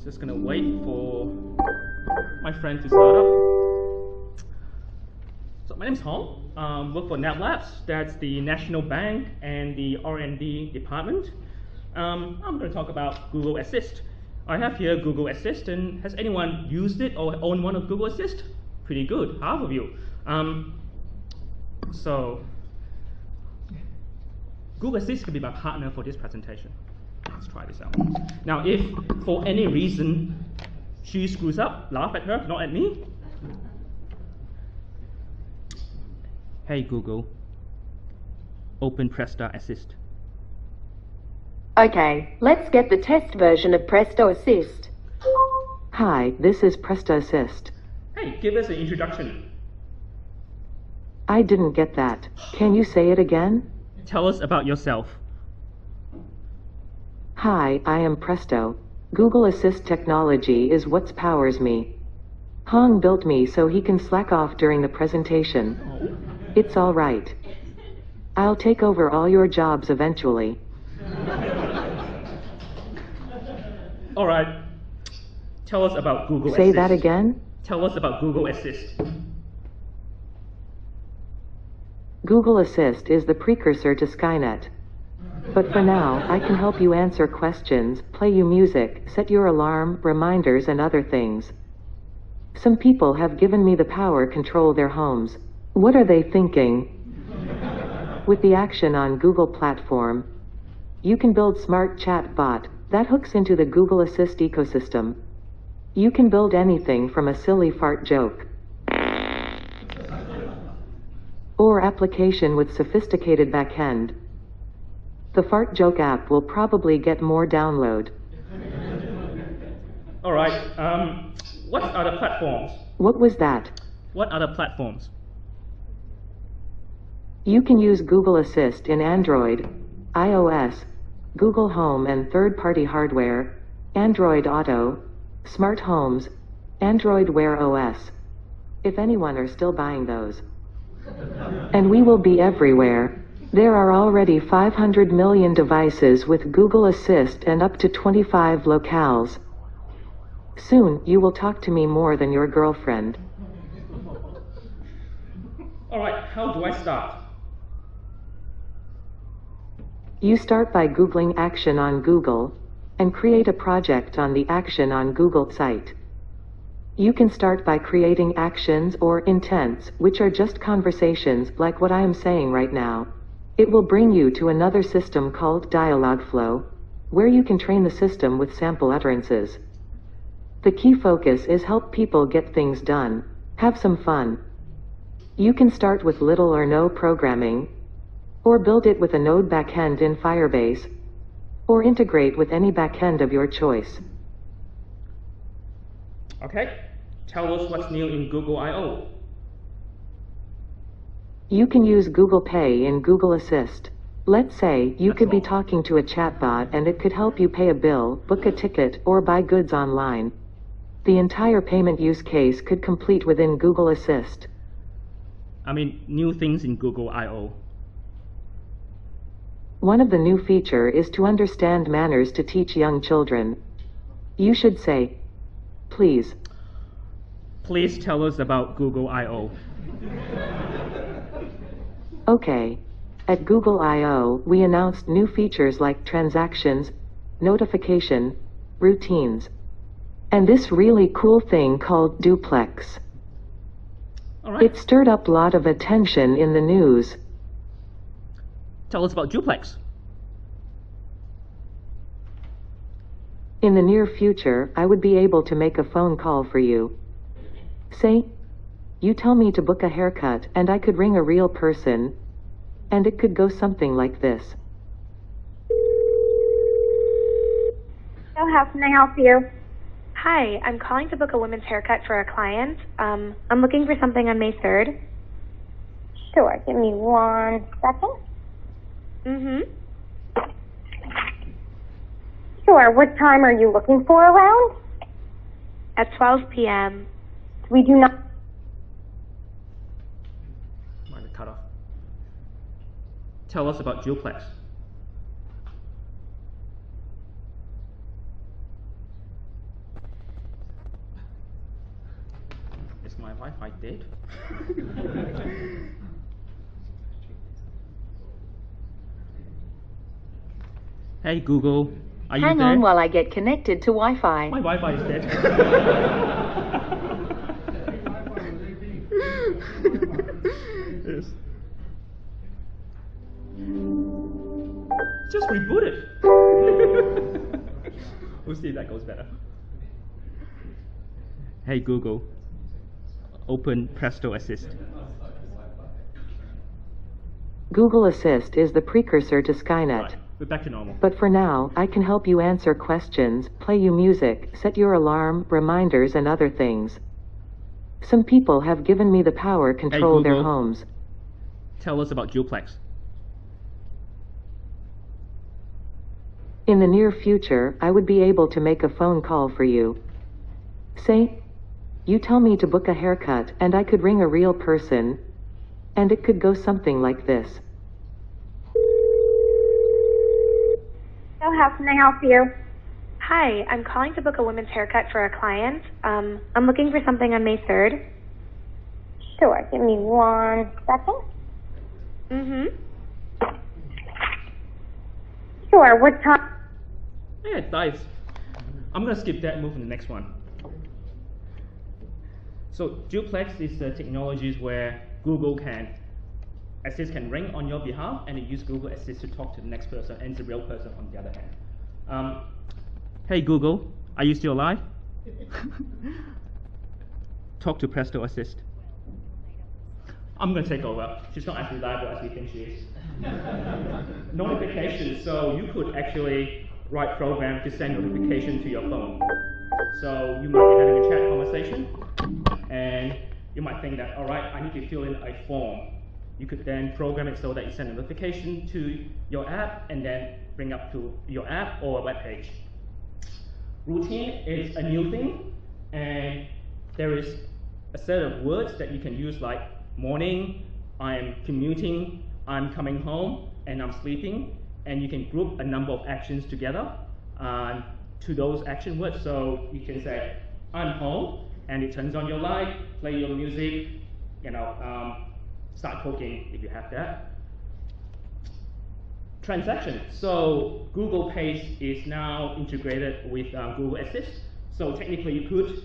Just gonna wait for my friend to start up. So my name is Tom. Work for NAB Labs. That's the National Bank and the R&D department. I'm going to talk about Google Assist. I have here Google Assistant. Has anyone used it or owned one of Google Assist? Pretty good, half of you. So Google Assist can be my partner for this presentation. Let's try this out. Now, if for any reason she screws up, laugh at her, not at me. Hey Google, open Presto Assist. Okay, let's get the test version of Presto Assist. Hi, this is Presto Assist. Hey, give us an introduction. I didn't get that. Can you say it again? Tell us about yourself. Hi, I am Presto. Google Assist technology is what powers me. Hong built me so he can slack off during the presentation. It's all right. I'll take over all your jobs eventually. All right. Tell us about Google Assist. Say that again? Tell us about Google Assist. Google Assist is the precursor to Skynet. But for now, I can help you answer questions, play you music, set your alarm, reminders, and other things. Some people have given me the power to control their homes. What are they thinking? With the action on Google platform, you can build smart chat bot that hooks into the Google Assist ecosystem. You can build anything from a silly fart joke or application with sophisticated backend. The fart joke app will probably get more download. All right. What other platforms? What was that? What other platforms? You can use Google Assist in Android, iOS, Google Home and third-party hardware, Android Auto, Smart Homes, Android Wear OS. If anyone are still buying those. And we will be everywhere. There are already 500 million devices with Google Assist and up to 25 locales. Soon, you will talk to me more than your girlfriend. All right, how do I start? You start by Googling Action on Google, and create a project on the Action on Google site. You can start by creating actions or intents, which are just conversations like what I am saying right now. It will bring you to another system called Dialogflow, where you can train the system with sample utterances. The key focus is help people get things done. Have some fun. You can start with little or no programming, or build it with a Node backend in Firebase, or integrate with any backend of your choice. Okay, tell us what's new in Google I/O. You can use Google Pay in Google Assist. Let's say you could be talking to a chatbot and it could help you pay a bill, book a ticket, or buy goods online. The entire payment use case could complete within Google Assist. I mean, new things in Google I/O. One of the new feature is to understand manners to teach young children. You should say, please. Please tell us about Google I/O. Okay. At Google I/O, we announced new features like transactions, notification, routines, and this really cool thing called duplex. All right. It stirred up a lot of attention in the news. Tell us about duplex. In the near future, I would be able to make a phone call for you. Say, you tell me to book a haircut, and I could ring a real person, and it could go something like this. So how can I help you? Hi, I'm calling to book a women's haircut for a client. I'm looking for something on May 3rd. Sure, give me 1 second. Sure, what time are you looking for around? At 12 p.m. We do not... Might cut off. Tell us about duplex. my Wi-Fi dead? Hey Google, are you Hang there? on while I get connected to Wi-Fi. My Wi-Fi is dead. Yes. Just reboot it. We'll see if that goes better. Hey Google, open Presto Assist. Google Assist is the precursor to Skynet. Right, we're back to normal. But for now, I can help you answer questions, play you music, set your alarm, reminders and other things. Some people have given me the power control their Google. homes. Tell us about Duplex. In the near future, I would be able to make a phone call for you. Say, you tell me to book a haircut and I could ring a real person, and it could go something like this. So how can I help you? Hi, I'm calling to book a women's haircut for a client. I'm looking for something on May 3rd. Sure, give me 1 second. Mm-hmm. Sure, what time? Yeah, nice. I'm gonna skip that and move to the next one. So Duplex is the technologies where Google Assist can ring on your behalf, and it use Google Assist to talk to the next person, and it's a real person on the other hand. Hey Google, are you still alive? Talk to Presto Assist. I'm going to take over. She's not as reliable as we think she is. Notifications. So you could actually write program to send notification to your phone. So you might be having a chat conversation, and you might think that, all right, I need to fill in a form. You could then program it so that you send a notification to your app and then bring up to your app or a web page. Routine is a new thing, and there is a set of words that you can use like morning, I'm commuting, I'm coming home, and I'm sleeping, and you can group a number of actions together to those action words. So you can say, I'm home, and it turns on your light, play your music, start cooking if you have that. Transaction. So Google Pay is now integrated with Google Assist. So technically you could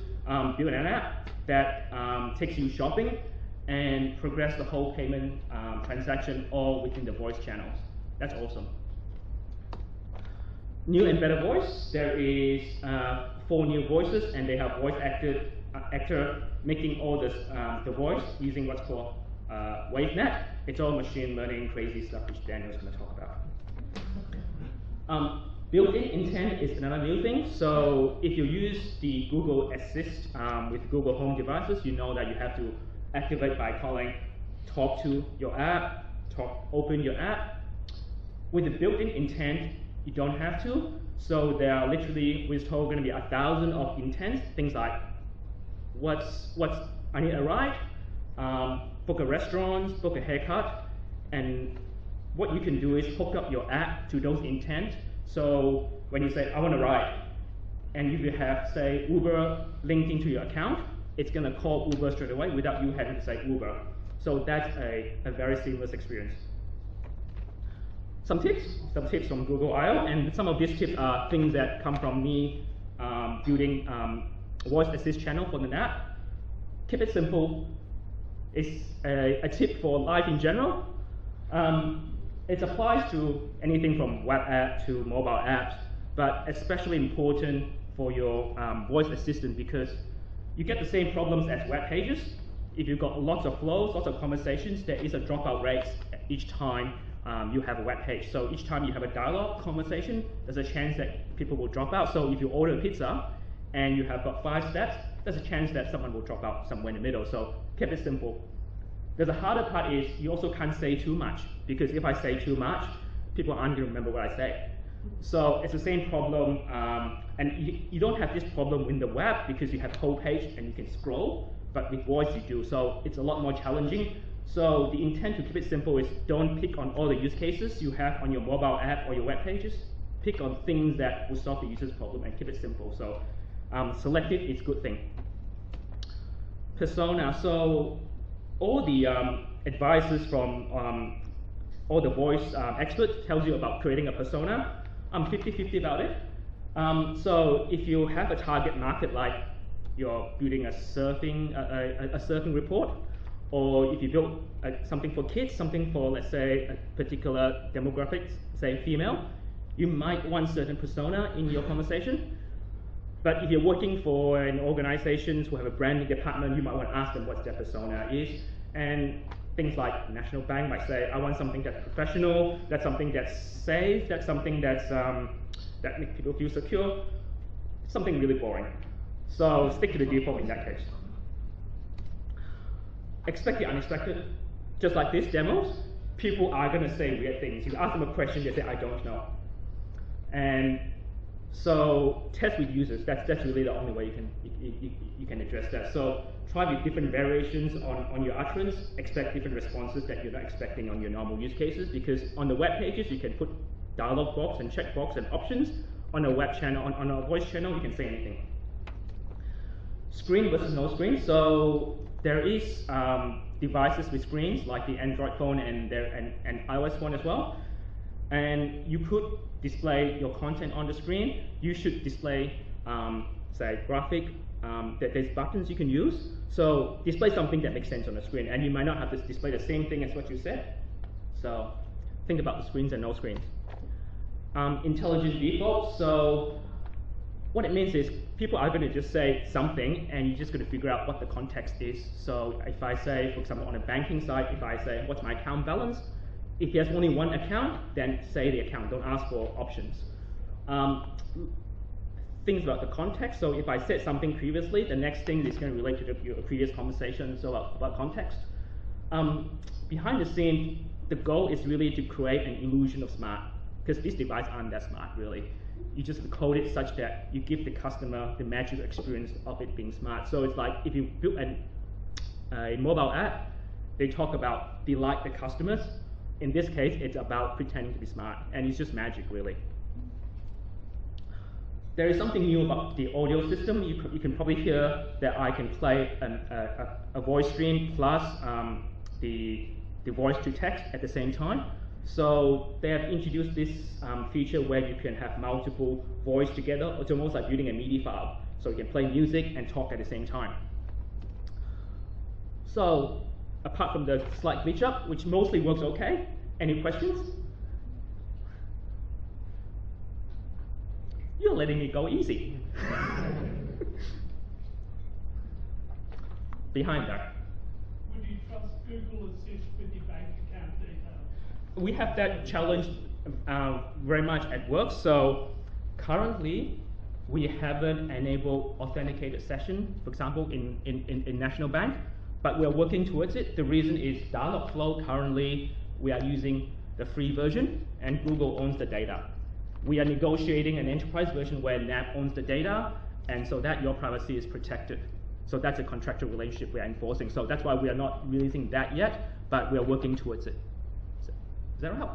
build an app that takes you shopping and progress the whole payment transaction all within the voice channels. That's awesome. New and better voice. There is 4 new voices, and they have voice actor making all this, the voice using what's called WaveNet. It's all machine learning crazy stuff which Daniel's going to talk about. Built-in intent is another new thing. So if you use the Google Assist with Google Home devices, you know that you have to activate by calling talk to your app, open your app. With the built-in intent, you don't have to. So there are literally, we're told, going to be 1,000 of intents, things like I need a ride, book a restaurant, book a haircut, and what you can do is hook up your app to those intent. So when you say, I want a ride, and if you have, say, Uber linked into your account, it's going to call Uber straight away without you having to say Uber. So that's a very seamless experience. Some tips from Google I/O, and some of these tips are things that come from me building voice assist channel for the app. Keep it simple. It's a tip for life in general. It applies to anything from web app to mobile apps, but especially important for your voice assistant, because you get the same problems as web pages. If you've got lots of flows, lots of conversations, there is a dropout rate each time you have a web page. So each time you have a dialogue conversation, there's a chance that people will drop out. So if you order a pizza and you have got 5 steps, there's a chance that someone will drop out somewhere in the middle. So keep it simple. The harder part is you also can't say too much, because if I say too much, people aren't going to remember what I say. So it's the same problem, and you don't have this problem in the web because you have whole page and you can scroll, but with voice you do. So it's a lot more challenging. So the intent to keep it simple is don't pick on all the use cases you have on your mobile app or your web pages. Pick on things that will solve the user's problem and keep it simple. So selective is a good thing. persona. So all the advices from all the voice experts tells you about creating a persona. I'm 50-50 about it. So if you have a target market, like you're building a surfing report, or if you build something for kids, something for, let's say, a particular demographic, say female, you might want certain persona in your conversation. But if you're working for an organization who have a branding department, you might want to ask them what their persona is. And things like National Bank might say, I want something that's professional, that's something that's safe, that's something that's that makes people feel secure, something really boring. So stick to the default in that case. Expect the unexpected. Just like this demos, people are going to say weird things. You ask them a question, they say, I don't know. And so test with users. That's really the only way you can address that. So try with different variations on your utterance. Expect different responses that you're not expecting on your normal use cases, because on the web pages you can put dialog box and checkbox and options. On a web channel, on a voice channel, you can say anything. Screen versus no screen. So there is devices with screens like the Android phone and iOS phone as well. And you could display your content on the screen. You should display, say, graphic. There's buttons you can use. So display something that makes sense on the screen. And you might not have to display the same thing as what you said. So think about the screens and no screens. Intelligent default. So what it means is people are going to just say something, and you're just going to figure out what the context is. So if I say, for example, on a banking side, if I say, what's my account balance? If he has only one account, then say the account. Don't ask for options. Things about the context. So if I said something previously, the next thing is going to relate to your previous conversation, so about context. Behind the scene, the goal is really to create an illusion of smart, because these devices aren't that smart, really. You just code it such that you give the customer the magical experience of it being smart. So it's like if you build a mobile app, they talk about delight the customers. In this case, it's about pretending to be smart, and it's just magic, really. There is something new about the audio system. You can probably hear that I can play a voice stream plus the voice to text at the same time. So they have introduced this feature where you can have multiple voice together. It's almost like building a MIDI file. So you can play music and talk at the same time. So apart from the slight glitch up, which mostly works okay, any questions? You're letting me go easy. Behind that. Would you trust Google Assist with your bank account details? We have that challenge very much at work. So currently, we haven't enabled authenticated session, for example, in National Bank, but we're working towards it. The reason is Dialogflow currently, we are using the free version, and Google owns the data. We are negotiating an enterprise version where NAB owns the data, and so that your privacy is protected. So that's a contractual relationship we are enforcing. So that's why we are not releasing that yet, but we are working towards it. So, does that help?